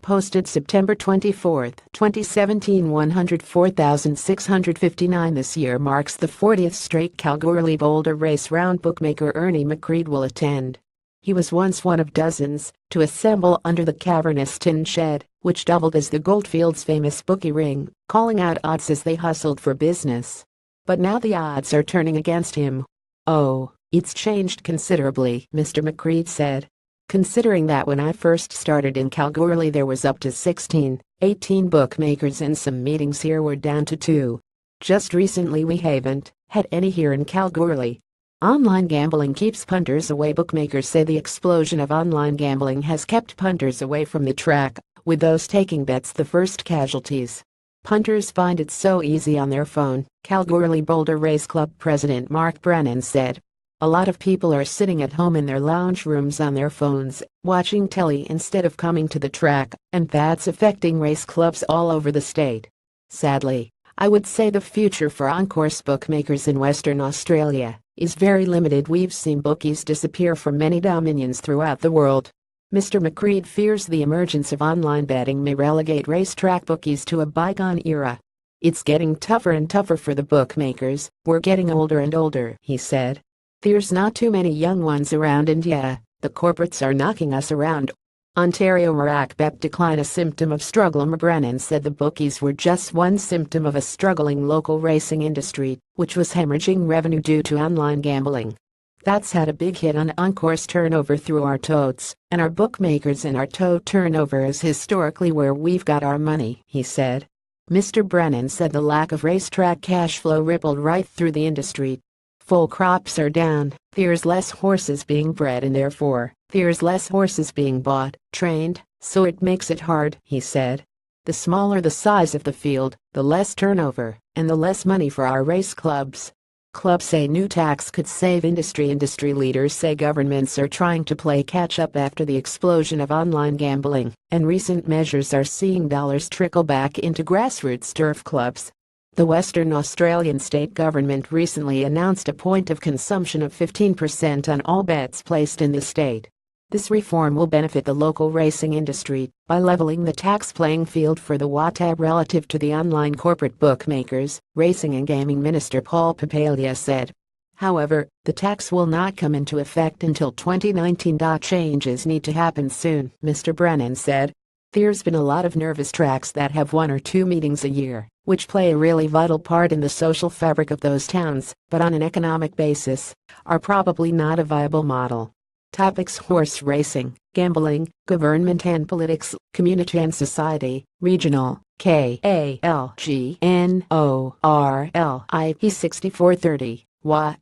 posted September 24, 2017, 104,659. This year marks the 40th straight Kalgoorlie-Boulder Race Round. Bookmaker Ernie McCreed will attend. He was once one of dozens to assemble under the cavernous tin shed, which doubled as the Goldfields' famous bookie ring, calling out odds as they hustled for business. But now the odds are turning against him. "Oh, it's changed considerably," Mr. McCreed said. "Considering that when I first started in Kalgoorlie there was up to 16, 18 bookmakers and some meetings here were down to 2. Just recently we haven't had any here in Kalgoorlie. Online gambling keeps punters away." Bookmakers say the explosion of online gambling has kept punters away from the track, with those taking bets the first casualties. "Punters find it so easy on their phone," Kalgoorlie-Boulder Race Club President Mark Brennan said. "A lot of people are sitting at home in their lounge rooms on their phones, watching telly instead of coming to the track, and that's affecting race clubs all over the state. Sadly, I would say the future for on-course bookmakers in Western Australia is very limited. We've seen bookies disappear from many dominions throughout the world." Mr. McCreed fears the emergence of online betting may relegate racetrack bookies to a bygone era. "It's getting tougher and tougher for the bookmakers. We're getting older and older," he said. "There's not too many young ones around, and yeah, the corporates are knocking us around." Ontario Marac bet decline a symptom of struggle. Brennan said the bookies were just one symptom of a struggling local racing industry, which was hemorrhaging revenue due to online gambling. "That's had a big hit on on-course turnover through our totes, and our bookmakers, and our tote turnover is historically where we've got our money," he said. Mr. Brennan said the lack of racetrack cash flow rippled right through the industry. "Full crops are down, there's less horses being bred, and therefore, there's less horses being bought, trained, so it makes it hard," he said. "The smaller the size of the field, the less turnover, and the less money for our race clubs." Clubs say new tax could save industry. Industry leaders say governments are trying to play catch-up after the explosion of online gambling, and recent measures are seeing dollars trickle back into grassroots turf clubs. The Western Australian state government recently announced a point of consumption of 15% on all bets placed in the state. This reform will benefit the local racing industry by leveling the tax playing field for the WATAB relative to the online corporate bookmakers, Racing and Gaming Minister Paul Papalia said. However, the tax will not come into effect until 2019. Changes need to happen soon, Mr. Brennan said. "There's been a lot of nervous tracks that have 1 or 2 meetings a year, which play a really vital part in the social fabric of those towns, but on an economic basis, are probably not a viable model." Topics: horse racing, gambling, government and politics, community and society, regional, KALGNORLIP 6430, WA.